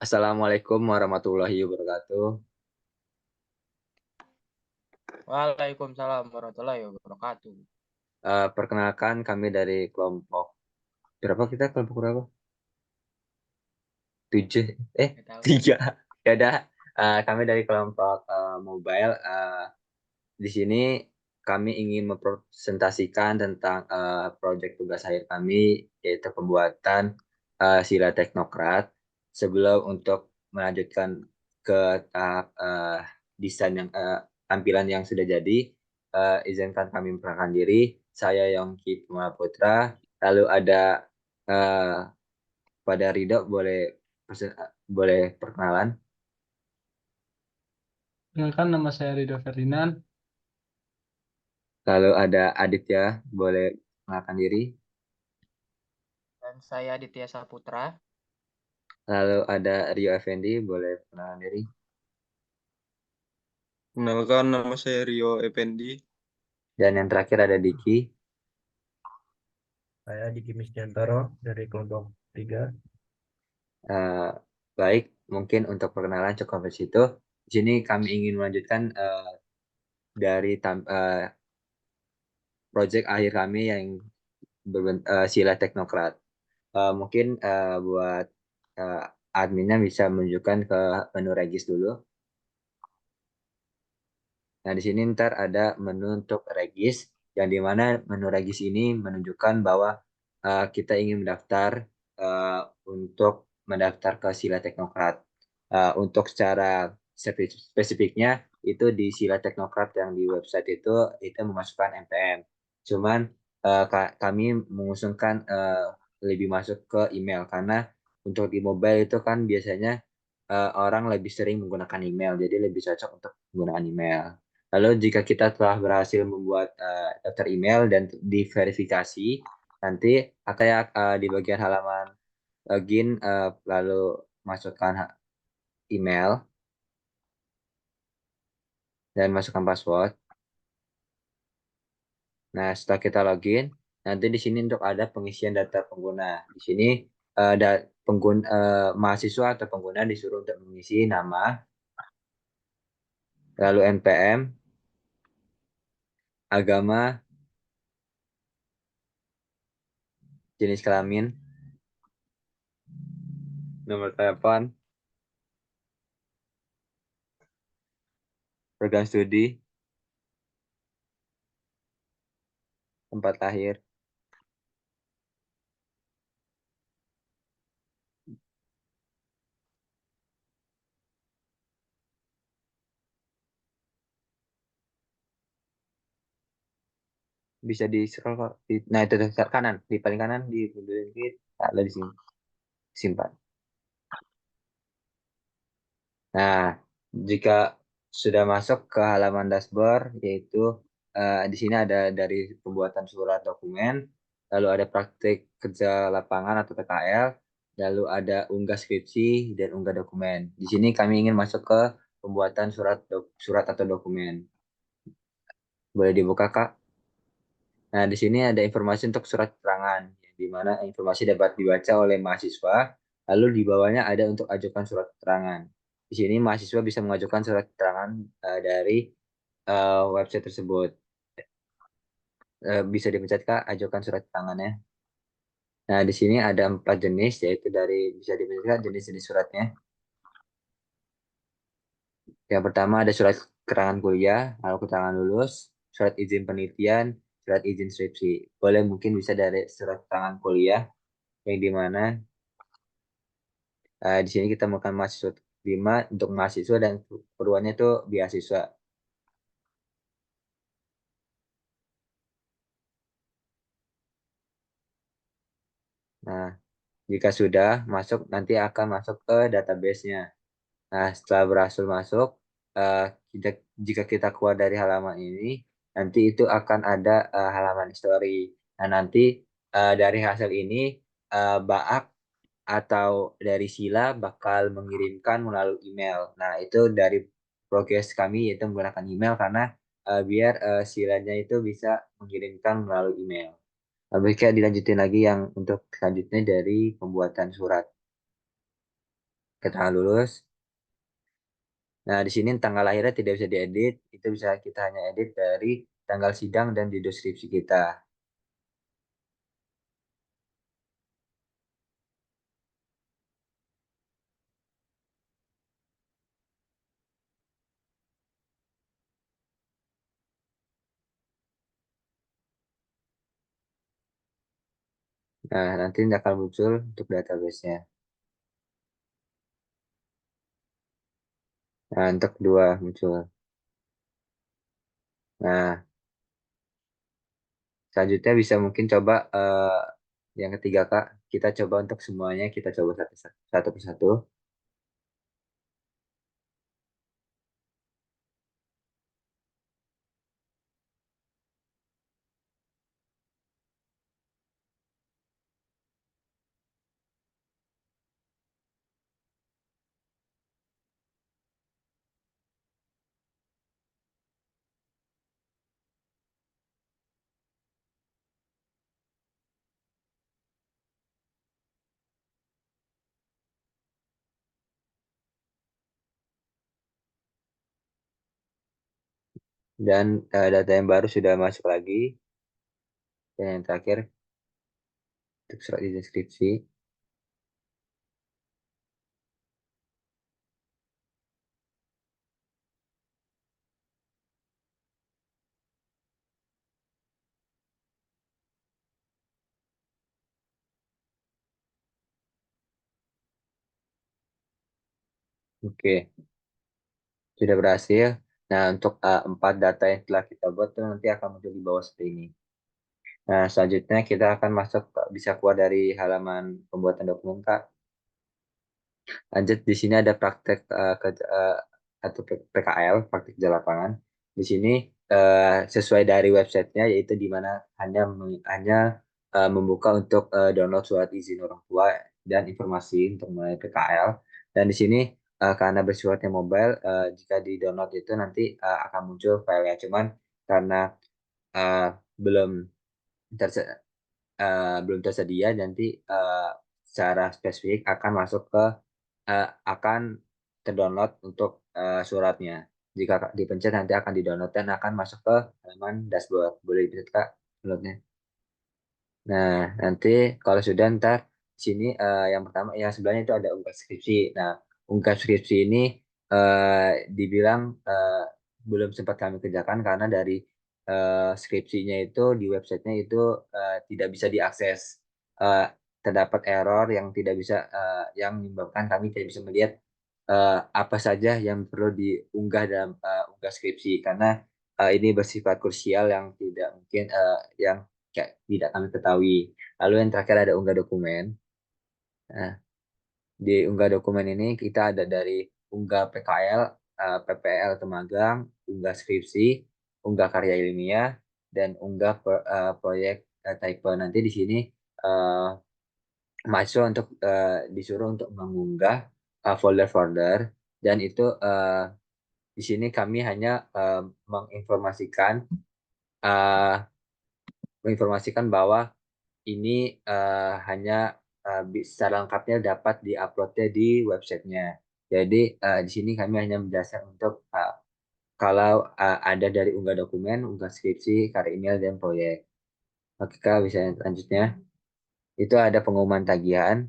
Assalamualaikum warahmatullahi wabarakatuh. Waalaikumsalam warahmatullahi wabarakatuh. Perkenalkan kami dari kelompok berapa kita kelompok berapa? 7 Nggak tahu. 3. Ya udah, kami dari kelompok mobile. Di sini kami ingin mempresentasikan tentang proyek tugas akhir kami, yaitu pembuatan sila teknokrat. Sebelum untuk melanjutkan ke tahap desain yang tampilan yang sudah jadi, izinkan kami memperkenalkan diri. Saya Yongki Puma Putra. Lalu ada eh, pada Ridho, boleh perkenalan. Perkenalkan, nama saya Ridho Ferdinand. Lalu ada Aditya, boleh perkenalkan diri. Dan saya Ditya Saputra. Lalu ada Rio Effendi, boleh perkenalkan diri. Kenalkan, nama saya Rio Effendi. Dan yang terakhir ada Diki. Saya Diki Misdiantoro dari kelompok 3. Eh, Baik, mungkin untuk perkenalan cukup di situ. Di sini kami ingin melanjutkan dari proyek akhir kami yang sila teknokrat. Mungkin buat eh, adminnya bisa menunjukkan ke menu regis dulu. Nah, di sini ntar ada menu untuk regis, yang dimana menu regis ini menunjukkan bahwa kita ingin mendaftar untuk mendaftar ke sila teknokrat. Untuk secara spesifiknya itu di sila teknokrat yang di website itu memasukkan NPM. Cuman kami mengusungkan lebih masuk ke email karena untuk di mobile itu kan biasanya orang lebih sering menggunakan email, jadi lebih cocok untuk menggunakan email. Lalu jika kita telah berhasil membuat daftar email dan diverifikasi, nanti akan di bagian halaman login, lalu masukkan email dan masukkan password. Nah, setelah kita login, nanti di sini untuk ada pengisian data pengguna. Di sini mahasiswa atau pengguna disuruh untuk mengisi nama, lalu NPM, agama, jenis kelamin, nomor telepon, program studi, tempat lahir. Bisa di scroll kok. Nah, itu tuh, kanan, di paling kanan di dikit, ada di sini. Simpan. Nah, jika sudah masuk ke halaman dashboard, yaitu di sini ada dari pembuatan surat dokumen, lalu ada praktik kerja lapangan atau PKL, lalu ada unggah skripsi dan unggah dokumen. Di sini kami ingin masuk ke pembuatan surat atau dokumen. Boleh dibuka, Kak? Nah, di sini ada informasi untuk surat keterangan, di mana informasi dapat dibaca oleh mahasiswa, lalu di bawahnya ada untuk ajukan surat keterangan. Di sini mahasiswa bisa mengajukan surat keterangan dari website tersebut. Bisa dipencet, Kak, ajukan surat keterangannya. Nah, di sini ada 4 jenis, yaitu dari bisa dipencet, Kak, jenis-jenis suratnya. Yang pertama ada surat keterangan kuliah, lalu keterangan lulus, surat izin penelitian, surat izin skripsi. Boleh mungkin bisa dari surat keterangan kuliah, yang di mana di sini kita melakukan mahasiswa 5 untuk mahasiswa dan keduanya itu beasiswa. Nah, jika sudah masuk, nanti akan masuk ke database-nya. Nah, setelah berhasil masuk, eh, jika kita keluar dari halaman ini, nanti itu akan ada halaman history. Nah, nanti dari hasil ini, Baak atau dari Sila bakal mengirimkan melalui email. Nah, itu dari progres kami yaitu menggunakan email karena biar Silanya itu bisa mengirimkan melalui email. Lalu kayak dilanjutin lagi yang untuk selanjutnya dari pembuatan surat. keterangan lulus. Nah, di sini tanggal lahirnya tidak bisa diedit, itu bisa kita hanya edit dari tanggal sidang dan di deskripsi kita. Nah, nanti akan muncul untuk database-nya. Nah, untuk kedua muncul. Nah, selanjutnya bisa mungkin coba yang ketiga, Kak. Kita coba untuk semuanya, kita coba satu persatu. Dan data yang baru sudah masuk lagi. Dan yang terakhir, untuk surat di deskripsi. Oke, sudah berhasil. Nah, untuk 4 data yang telah kita buat itu nanti akan muncul di bawah seperti ini. Nah, selanjutnya kita akan masuk bisa keluar dari halaman pembuatan dokumen, Kak. Lanjut, di sini ada praktek atau PKL, praktik kerja lapangan. Di sini sesuai dari websitenya, yaitu di mana hanya membuka untuk download surat izin orang tua dan informasi untuk mulai PKL. Dan di sini karena bersifatnya mobile, jika di download itu nanti akan muncul filenya. Cuman karena uh, belum terse- belum tersedia, nanti secara spesifik akan masuk ke akan terdownload untuk suratnya. Jika dipencet nanti akan didownload dan akan masuk ke halaman dashboard. Boleh dipencet, Kak, downloadnya. Nah, nanti kalau sudah ntar sini yang pertama yang sebelahnya itu ada unggah skripsi. Nah, unggah skripsi ini dibilang belum sempat kami kerjakan karena dari skripsinya itu di websitenya itu tidak bisa diakses. Eh, Terdapat error yang tidak bisa yang menyebabkan kami tidak bisa melihat apa saja yang perlu diunggah dalam unggah skripsi karena ini bersifat krusial yang tidak mungkin yang kayak tidak kami ketahui. Lalu yang terakhir ada unggah dokumen. Nah, di unggah dokumen ini kita ada dari unggah PKL, PPL atau magang, unggah skripsi, unggah karya ilmiah, dan unggah proyek type. Nanti di sini uh, mahasiswa untuk disuruh untuk mengunggah folder-folder dan itu di sini kami hanya uh, menginformasikan bahwa ini hanya secara lengkapnya dapat diuploadnya di websitenya. Jadi di sini kami hanya menjelaskan untuk kalau ada dari unggah dokumen, unggah skripsi, karya email, dan proyek. Oke, Kak, bisa lanjutnya. Itu ada pengumuman tagihan.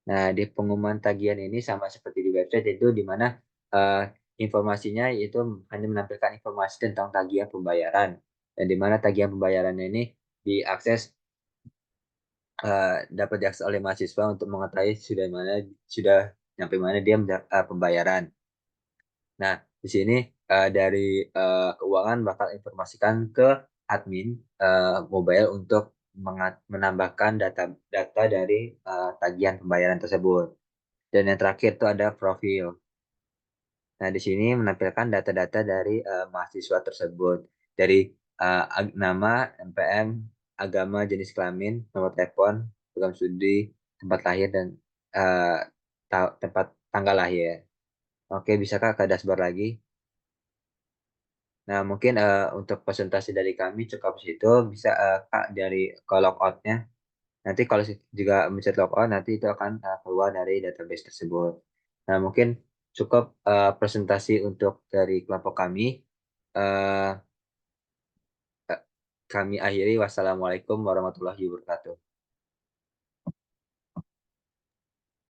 Nah, di pengumuman tagihan ini sama seperti di website itu di mana eh, informasinya itu hanya menampilkan informasi tentang tagihan pembayaran dan di mana tagihan pembayarannya ini diakses dapat diakses oleh mahasiswa untuk mengetahui sudah sampai mana dia pembayaran. Nah, di sini dari keuangan bakal informasikan ke admin mobile untuk menambahkan data dari tagihan pembayaran tersebut. Dan yang terakhir itu ada profil. Nah, di sini menampilkan data-data dari mahasiswa tersebut. Dari nama, NPM, agama, jenis kelamin, nomor telepon, program studi, tempat lahir, dan eh, tempat tanggal lahir. Oke, bisa Kak ke dashboard lagi? Nah, mungkin untuk presentasi dari kami cukup situ. Bisa Kak dari ke logout-nya. Nanti kalau juga mencet logout, nanti itu akan keluar dari database tersebut. Nah, mungkin cukup presentasi untuk dari kelompok kami. Eh, Kami akhiri. Wassalamualaikum warahmatullahi wabarakatuh.